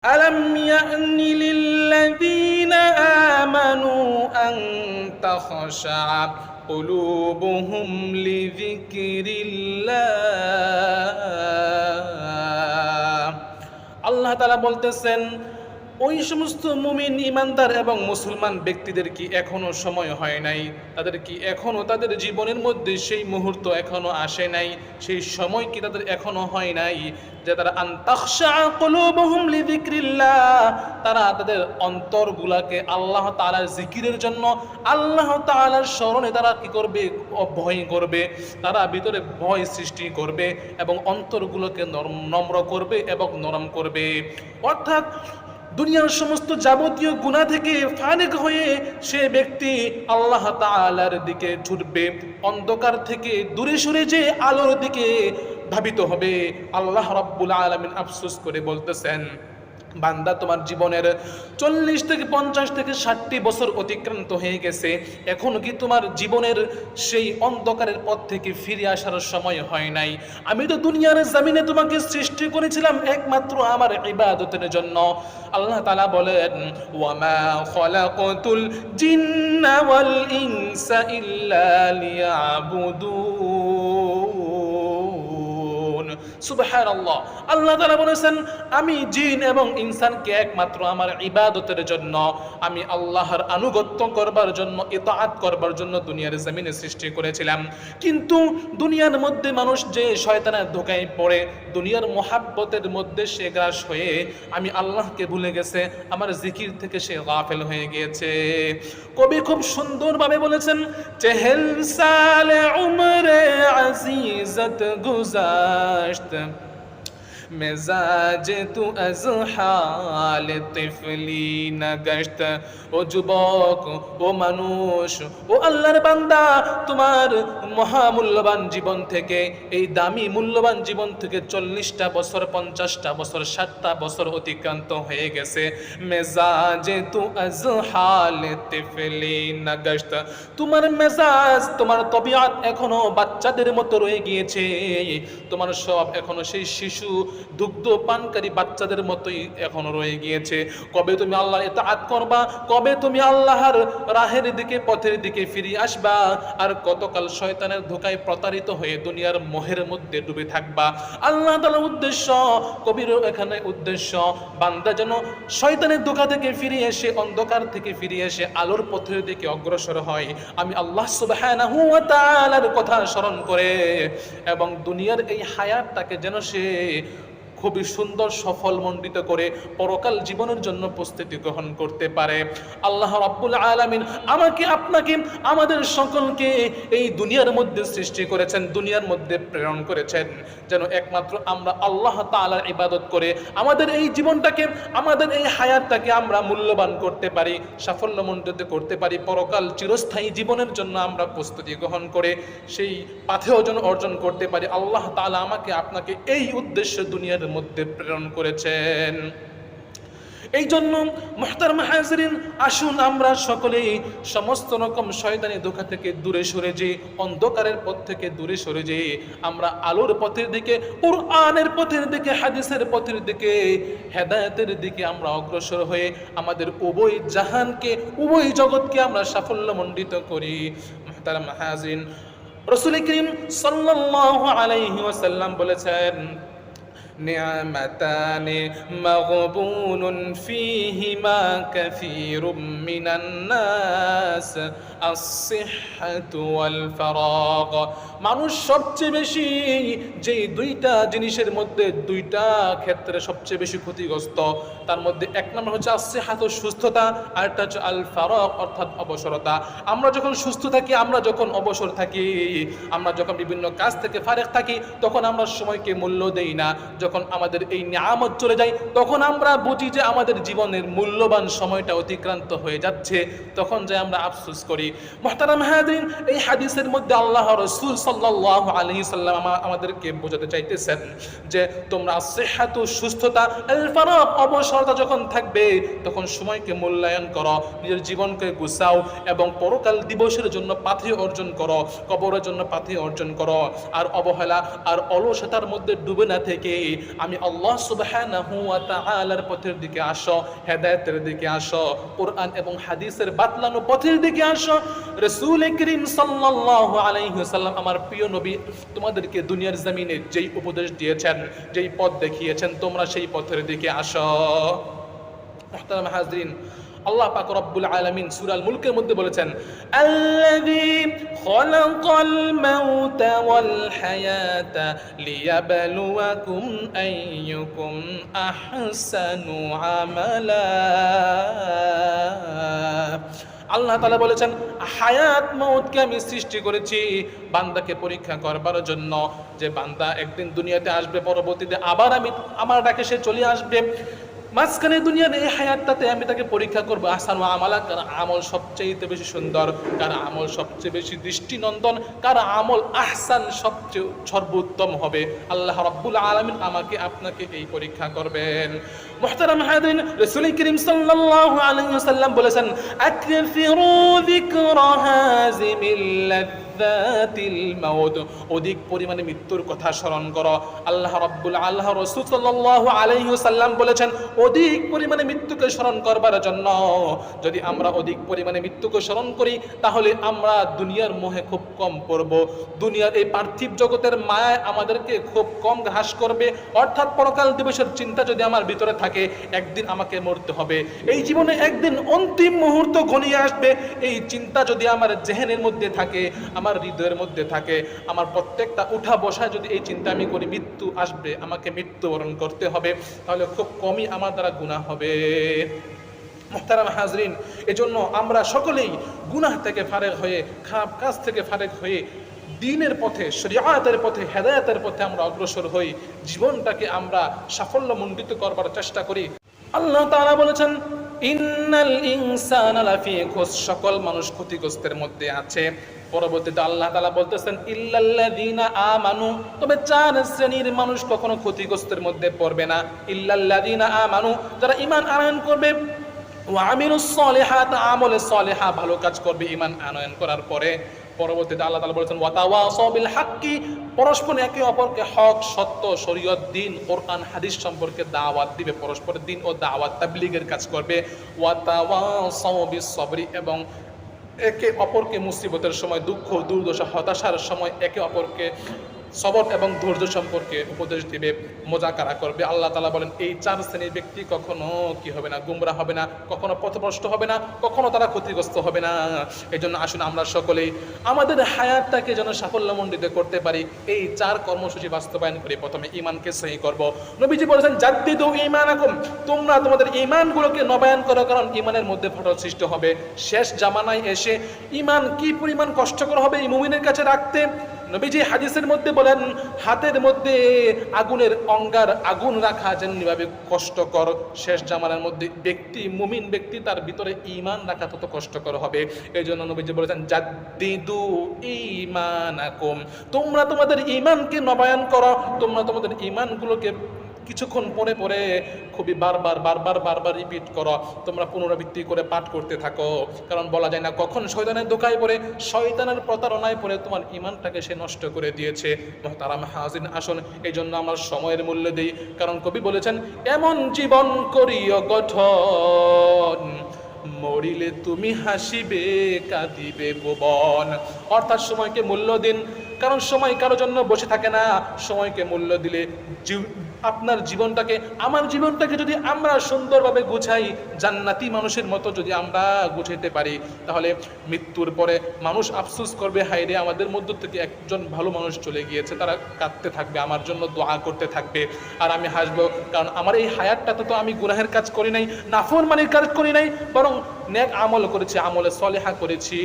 ألم يأن للذين آمنوا أن تخشع قلوبهم لذكر الله আল্লাহ তাআলা বলতেছেন ওই সমস্ত মুমিন ইমানদার এবং মুসলমান ব্যক্তিদের কি এখনো সময় হয় নাই, তাদের কি এখনো তাদের জীবনের মধ্যে সেই মুহূর্ত এখনো আসে নাই, সেই সময় কি তাদের এখনো হয় নাই যে তারা আনতাখশা কুলুবুহুম লিযিকরিল্লাহ, তারা তাদের অন্তরগুলাকে আল্লাহ তাআলার জিকিরের জন্য, আল্লাহ তাআলার স্মরণে তারা কি করবে, ভয় করবে, তারা ভিতরে ভয় সৃষ্টি করবে এবং অন্তরগুলোকে নম্র করবে এবং নরম করবে। অর্থাৎ দুনিয়ার সমস্ত যাবতীয় গুনাহ থেকে ফারিগ হয়ে সে ব্যক্তি আল্লাহ তাআলার দিকে ছুটবে, অন্ধকার থেকে দূরে সরে যে আলোর দিকে ধাবিত হবে। আল্লাহ রাব্বুল আলামিন আফসোস করে বলতেছেন, বান্দা তোমার জীবনের 40 থেকে 50 থেকে 60টি বছর অতিক্রান্ত হয়ে গেছে, এখন কি তোমার জীবনের সেই অন্ধকারের পথ থেকে ফিরে আসার সময় হয় নাই? আমি তো দুনিয়ার জমিনে তোমাকে সৃষ্টি করেছিলাম একমাত্র আমার ইবাদতের জন্য। আল্লাহ তাআলা বলেন, ওয়ামা খলাকতুল জিন্না ওয়াল ইনসা ইল্লা লিয়াবুদুন। সুবহানাল্লাহ। আল্লাহ তাআলা বলেছেন, আমি জিন এবং ইনসানকে একমাত্র আমার ইবাদতের জন্য, আমি আল্লাহর আনুগত্য করবার জন্য, ইতাআত করবার জন্য দুনিয়ার জমিনে সৃষ্টি করেছিলাম। কিন্তু দুনিয়ার মধ্যে মানুষ যে শয়তানের ধোঁকায় পড়ে, দুনিয়ার মোহাব্বতের মধ্যে সে গ্রাস হয়ে আমি আল্লাহকে ভুলে গেছে, আমার জিকির থেকে সে গাফেল হয়ে গিয়েছে। কবি খুব সুন্দরভাবে বলেছেন, চেহেল সালে উমরে আজিজত গুজাশত মেজাজ তু আজ হাল তিফলি নগশত। ও যুবক, ও মানুষ, ও আল্লাহর বান্দা, তোমার মহামূল্যবান জীবন থেকে, এই দামি মূল্যবান জীবন থেকে 40টা বছর, 50টা বছর, 60টা বছর অতিক্রান্ত হয়ে গেছে। মেজাজ তু আজ হাল তিফলি নগশত, তোমার মেজাজ, তোমার তবিয়ত এখনো বাচ্চাদের মতো রয়ে গিয়েছে, তোমার সব এখনো সেই শিশু দুগ্ধ পানকারী বাচ্চাদের মতোই এখনো রয়ে গিয়েছে। কবে তুমি আল্লাহর ইতাআত করবা, কবে তুমি আল্লাহর রাহের দিকে, পথের দিকে ফিরে আসবা, আর কতকাল শয়তানের ধোঁকায় প্রতারিত হয়ে দুনিয়ার মোহের মধ্যে ডুবে থাকবা? আল্লাহ তাআলার উদ্দেশ্য, কবির এখানে উদ্দেশ্য, বান্দা যেন শয়তানের ধোঁকা থেকে ফিরে এসে, অন্ধকার থেকে ফিরে এসে আলোর পথের দিকে অগ্রসর হয়। আমি আল্লাহ সুবহানাহু ওয়া তাআলার কথা স্মরণ করে এবং দুনিয়ার এই হায়াতটাকে যেন সে খুবই সুন্দর সফল মণ্ডিত করে পরকাল জীবনের জন্য প্রস্তুতি গ্রহণ করতে পারে। আল্লাহ রাব্বুল আলামিন আমাকে, আপনাকে, আমাদের সকলকে এই দুনিয়ার মধ্যে সৃষ্টি করেছেন, দুনিয়ার মধ্যে প্রেরণ করেছেন যেন একমাত্র আমরা আল্লাহ তাআলার ইবাদত করে আমাদের এই জীবনটাকে, আমাদের এই হায়াতটাকে আমরা মূল্যবান করতে পারি, সাফল্যমণ্ডিত করতে পারি, পরকাল চিরস্থায়ী জীবনের জন্য আমরা প্রস্তুতি গ্রহণ করে সেই পাথেয় অর্জন করতে পারি। আল্লাহ তাআলা আমাকে, আপনাকে এই উদ্দেশ্যে দুনিয়ার মধ্যে প্রেরণ করেছেন। এই জন্য মুহতারাম হাজিরিন, আসুন আমরা সকলেই সমস্ত রকম শয়তানি ধোঁকা থেকে দূরে সরে যাই, অন্ধকারের পথ থেকে দূরে সরে যাই, আমরা আলোর পথের দিকে, কুরআনের পথের দিকে, হাদিসের পথের দিকে, হেদায়েতের দিকে আমরা অগ্রসর হয়ে আমাদের উভয় জাহানকে, উভয় জগৎকে আমরা সাফল্যমণ্ডিত করি। মুহতারাম হাজিরিন, রাসূল করিম সাল্লাল্লাহু আলাইহি ওয়াসাল্লাম বলেছেন, নি'মাতানি মাগবুনুন ফীহিমা কাসীরুম মিনান নাস আস-সিহহাতু ওয়াল ফারাগ। মানুষ সবচেয়ে বেশি যে দুইটা জিনিসের মধ্যে, দুইটা ক্ষেত্রে সবচেয়ে বেশি ক্ষতিগ্রস্ত, তার মধ্যে এক নম্বর হচ্ছে আস-সিহহাতু, সুস্থতা, আর একটা হচ্ছে আল ফারাগ অর্থাৎ অবসরতা। আমরা যখন সুস্থ থাকি, আমরা যখন অবসর থাকি, আমরা যখন বিভিন্ন কাজ থেকে ফারেক থাকি, তখন আমরা সময়কে মূল্য দেই না। যখন আমাদের এই নিয়ামত চলে যায়, তখন আমরা বুঝি যে আমাদের জীবনের মূল্যবান সময়টা অতিক্রান্ত হয়ে যাচ্ছে, তখন যে আমরা আফসোস করি। মুহতারাম হাজিরিন, এই হাদিসের মধ্যে আল্লাহ রাসূল সাল্লাল্লাহু আলাইহি সাল্লাম আমাদেরকে বোঝাতে চাইতেছেন যে তোমরা সিহহাতু, সুস্থতা, আল ফারাগ, অবসরতা যখন থাকবে, তখন সময়কে মূল্যায়ন করো, নিজের জীবনকে গুছাও এবং পরকাল দিবসের জন্য পাথেয় অর্জন করো, কবরের জন্য পাথেয় অর্জন করো। আর অবহেলা আর অলসতার মধ্যে ডুবে না থেকে আমি আল্লাহ সুবহানাহু ওয়া তাআলার পথের দিকে আসো, হেদায়েতের দিকে আসো, কোরআন এবং হাদিসের বাতলানো পথের দিকে আসো। রাসূল করিম সাল্লাল্লাহু আলাইহি ওয়াসাল্লাম আমার প্রিয় নবী তোমাদেরকে দুনিয়ার জমিনে যেই উপদেশ দিয়েছেন, যেই পথ দেখিয়েছেন, তোমরা সেই পথের দিকে আসো। মুহতারাম হাজরিন, আল্লাহ পাক রব্বুল আলামিন সূরা আল মুলকের মধ্যে বলেছেন, আল্লাযী খালাকাল মাউতা ওয়াল হায়াতা লিয়াবলুয়াকুম আইয়ুকুম আহসানু আমালা। আল্লাহ তাআলা বলেছেন, হায়াত মওতকে আমি সৃষ্টি করেছি বান্দাকে পরীক্ষা করবার জন্য, যে বান্দা একদিন দুনিয়াতে আসবে, পরবর্তীতে আবার আমার ডাকে সে চলে আসবে। মাঝখানে দুনিয়ার এই হায়াতটাতে আমি তাকে পরীক্ষা করবো আহসানু আমালা, কার আমল সবচেয়ে বেশি সুন্দর, কার আমল সবচেয়ে বেশি দৃষ্টিনন্দন, কার আমল আহসান সবচেয়ে সর্বোত্তম হবে। আল্লাহ রাব্বুল আলামিন আমাকে আপনাকে এই পরীক্ষা করবেন। মুহতারাম হাজিরিন, রাসূল করিম সাল্লাল্লাহু আলাইহি ওয়াসাল্লাম বলেছেন, আকফিরু যিকরা হাযিমিল লাযযাতিল মাউত, অধিক পরিমাণে মৃত্যুর কথা স্মরণ করো। আল্লাহ রাসূল সাল্লাল্লাহু আলাইহি ওয়াসাল্লাম বলেছেন, অধিক পরিমাণে মৃত্যুকে স্মরণ করবার জন্য। যদি আমরা অধিক পরিমাণে মৃত্যুকে স্মরণ করি, তাহলে আমরা দুনিয়ার মোহে খুব কম পড়ব, দুনিয়ার এই পার্থিব জগতের মায়ায় আমাদেরকে খুব কম ঘাস করবে। অর্থাৎ পরকাল দিবসের চিন্তা যদি আমার ভিতরে থাকে, একদিন আমাকে মরতে হবে, এই জীবনে একদিন অন্তিম মুহূর্ত ঘনিয়ে আসবে, এই চিন্তা যদি আমার জেহেনের মধ্যে থাকে, আমার হৃদয়ের মধ্যে থাকে, আমার প্রত্যেকটা উঠা বসায় যদি এই চিন্তা আমি করি মৃত্যু আসবে, আমাকে মৃত্যুবরণ করতে হবে, তাহলে খুব কমই আমার দ্বারা গুনাহ হবে। মুহতারাম হাজরিন, এজন্য আমরা সকলেই গুনাহ থেকে ফারেক হয়ে, খারাপ কাজ থেকে ফারেক হয়ে দ্বীনের পথে, শরীয়তের পথে, হেদায়েতের পথে আমরা অগ্রসর হই, জীবনটাকে আমরা সাফল্যমণ্ডিত করবার চেষ্টা করি। আল্লাহ তাআলা বলেছেন, ইন্নাল ইনসানা লাফি খুসর, সকল মানুষ ক্ষতিগ্রস্তের মধ্যে আছে। পরবর্তীতে আল্লাহ তাআলা বলতেছেন, ইল্লাল্লাযীনা আমানু, তবে চার শ্রেণীর মানুষ কখনো ক্ষতিগ্রস্তের মধ্যে পড়বে না। ইল্লাল্লাযীনা আমানু, যারা ঈমান আনয়ন করবে, ওয়া আমিলুস সলিহাত, আমলে সলিহা, ভালো কাজ করবে ঈমান আনয়ন করার পরে। পরবর্তীতে আল্লাহ তাআলা বলেছেন, ওয়া তাওয়াসাউ বিল হাক্কি, পরস্পর একে অপরকে হক, সত্য, শরীয়ত, দ্বীন, কোরআন, হাদিস সম্পর্কে দাওয়াত দিবে, পরস্পরের দ্বীন ও দাওয়াত তাবলীগের কাজ করবে। ওয়া তাওয়াসাউ বিস সবরি, এবং একে অপরকে মুসিবতের সময়, দুঃখ, দুর্দশা, হতাশার সময় একে অপরকে সবর এবং ধৈর্য সম্পর্কে উপদেশ দিবে, মোজাকারা করবে। আল্লাহ তাআলা বলেন, এই চার শ্রেণীর ব্যক্তি কখনো কি হবে না, গুমরা হবে না, কখনো পথভ্রষ্ট হবে না, কখনো তারা ক্ষতিগ্রস্ত হবে না। এই জন্য আসুন আমরা সকলেই আমাদের হায়াতটাকে যেন সাফল্যমণ্ডিত করতে পারি, এই চার কর্মসূচি বাস্তবায়ন করি। প্রথমে ঈমানকে সহি করব। নবীজি বলেছেন, জাদ্দিদু ঈমানাকুম, তোমরা তোমাদের ঈমানগুলোকে নবায়ন করো, কারণ ঈমানের মধ্যে ফাটল সৃষ্টি হবে। শেষ জামানায় এসে ঈমান কি পরিমাণ কষ্টকর হবে এই মুমিনের কাছে রাখতে। নবীজি হাদিসের মধ্যে বলেন, হাতের মধ্যে আগুনের অঙ্গার আগুন রাখা যেমনিভাবে কষ্টকর, শেষ জামানার মধ্যে ব্যক্তি, মুমিন ব্যক্তি, তার ভিতরে ঈমান রাখা তত কষ্টকর হবে। এই জন্য নবীজি বলেছেন, জাদ্দিদু ঈমানাকুম, তোমরা তোমাদের ঈমানকে নবায়ন করো, তোমরা তোমাদের ঈমানগুলোকে কিছুক্ষণ পরে পরে খুবই বারবার রিপিট করো, তোমরা পুনরাবৃত্তি করে পাঠ করতে থাকো। কারণ বলা যায় না কখন শয়তানের ধোঁকায় পড়ে, শয়তানের প্রতারণায় পড়ে তোমার ঈমানটাকে সে নষ্ট করে দিয়েছে। মুহতারাম হাজিরিন, আসুন এই জন্য আমরা সময়ের মূল্য দিই। কারণ কবি বলেছেন, এমন জীবন করিও গঠন, মরিলে তুমি হাসিবে কাঁদিবে ভুবন। অর্থাৎ সময়কে মূল্য দিন, কারণ সময় কারো জন্য বসে থাকে না। সময়কে মূল্য দিলে আপনার জীবনটাকে, আমার জীবনটাকে যদি আমরা সুন্দরভাবে গুছাই, জান্নাতি মানুষের মতো যদি আমরা গুছাইতে পারি, তাহলে মৃত্যুর পরে মানুষ আফসোস করবে, হায় রে আমাদের মধ্য থেকে একজন ভালো মানুষ চলে গিয়েছে। তারা কাঁদতে থাকবে, আমার জন্য দোয়া করতে থাকবে, আর আমি হাসবো, কারণ আমার এই হায়াতটাতে তো আমি গুনাহের কাজ করি নাই, নাফরমানির কাজ করি নাই, বরং নেক আমল করেছি, আমলে সলেহা করেছি,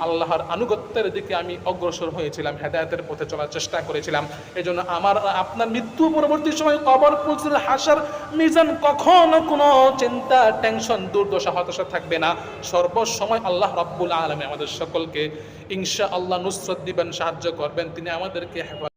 আল্লাহর আনুগত্যের দিকে আমি অগ্রসর হয়েছিলাম, হেদায়েতের পথে চলার চেষ্টা করেছিলাম। এই জন্য আমার আপনার মৃত্যু পরবর্তী সময় কবর, পুলসিল, হাসর, মিজান, কখনো কোনো চিন্তা, টেনশন, দুর্দশা, হতাশা থাকবে না। সর্বসময় আল্লাহ রাব্বুল আলামিন আমাদের সকলকে ইনশাআল্লাহ নুসরত দিবেন, সাহায্য করবেন, তিনি আমাদেরকে হেফাজত